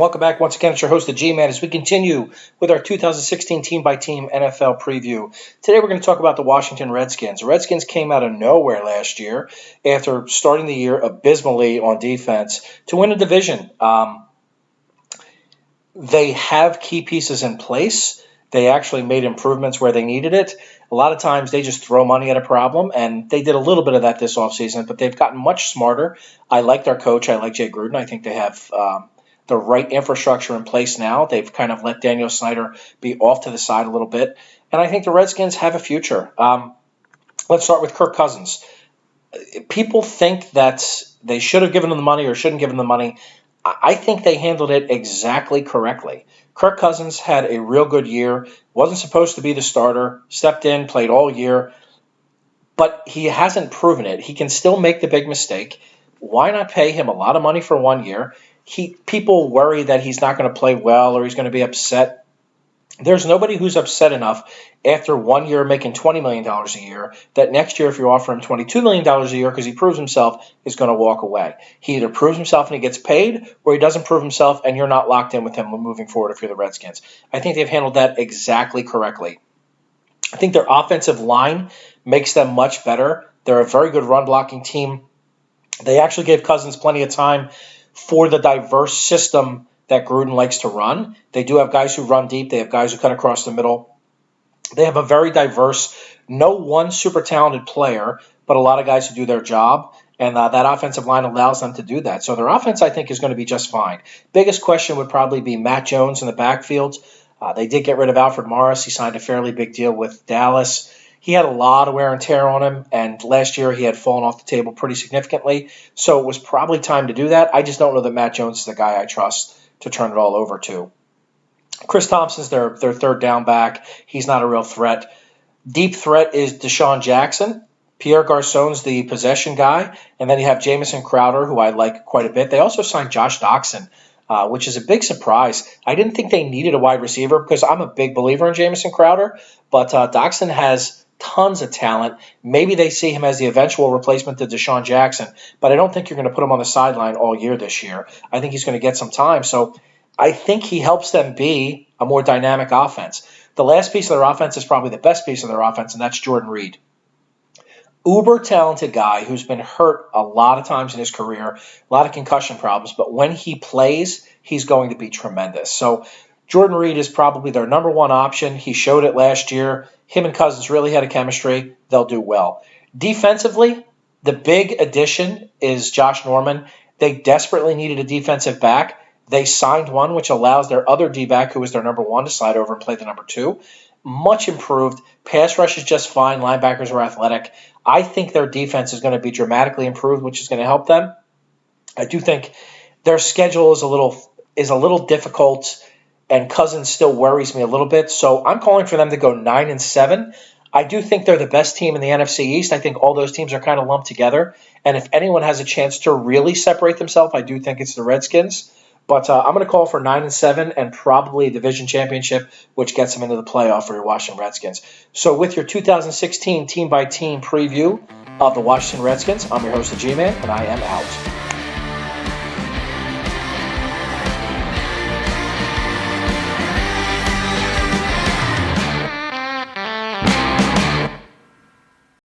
welcome back once again. It's your host, the G-Man, as we continue with our 2016 team-by-team NFL preview. Today we're going to talk about the Washington Redskins. The Redskins came out of nowhere last year after starting the year abysmally on defense to win a division. They have key pieces in place. They actually made improvements where they needed it. A lot of times they just throw money at a problem, and they did a little bit of that this offseason, but they've gotten much smarter. I like their coach. I like Jay Gruden. I think they have the right infrastructure in place now. They've kind of let Daniel Snyder be off to the side a little bit, and I think the Redskins have a future. Let's start with Kirk Cousins. People think that they should have given him the money or shouldn't give him the money. I think they handled it exactly correctly. Kirk Cousins had a real good year, wasn't supposed to be the starter, stepped in, played all year, but he hasn't proven it. He can still make the big mistake. Why not pay him a lot of money for 1 year? People worry that he's not going to play well or he's going to be upset. There's nobody who's upset enough after 1 year making $20 million a year that next year, if you offer him $22 million a year because he proves himself, is going to walk away. He either proves himself and he gets paid, or he doesn't prove himself and you're not locked in with him moving forward if you're the Redskins. I think they've handled that exactly correctly. I think their offensive line makes them much better. They're a very good run-blocking team. They actually gave Cousins plenty of time for the diverse system that Gruden likes to run. They do have guys who run deep. They have guys who cut across the middle. They have a very diverse, no one super talented player, but a lot of guys who do their job, and that offensive line allows them to do that. So their offense, I think, is going to be just fine. Biggest question would probably be Matt Jones in the backfield. They did get rid of Alfred Morris. He signed a fairly big deal with Dallas. He had a lot of wear and tear on him, and last year he had fallen off the table pretty significantly, so it was probably time to do that. I just don't know that Matt Jones is the guy I trust to turn it all over to. Chris Thompson's their third down back. He's not a real threat. Deep threat is Deshaun Jackson. Pierre Garçon's the possession guy, and then you have Jamison Crowder, who I like quite a bit. They also signed Josh Doxson, which is a big surprise. I didn't think they needed a wide receiver because I'm a big believer in Jamison Crowder, but Doxson has tons of talent. Maybe they see him as the eventual replacement to Deshaun Jackson, but I don't think you're going to put him on the sideline all year this year. I think he's going to get some time, so I think he helps them be a more dynamic offense. The last piece of their offense is probably the best piece of their offense, and that's Jordan Reed. Uber talented guy who's been hurt a lot of times in his career, a lot of concussion problems, but when he plays, he's going to be tremendous. So Jordan Reed is probably their number one option. He showed it last year. Him and Cousins really had a chemistry. They'll do well. Defensively, the big addition is Josh Norman. They desperately needed a defensive back. They signed one, which allows their other D-back, who was their number one, to slide over and play the number two. Much improved. Pass rush is just fine. Linebackers are athletic. I think their defense is going to be dramatically improved, which is going to help them. I do think their schedule is a little difficult, and Cousins still worries me a little bit. So I'm calling for them to go 9-7. I do think they're the best team in the NFC East. I think all those teams are kind of lumped together. And if anyone has a chance to really separate themselves, I do think it's the Redskins. But I'm going to call for 9-7 and probably a division championship, which gets them into the playoff for your Washington Redskins. So with your 2016 team-by-team preview of the Washington Redskins, I'm your host, the G-Man, and I am out.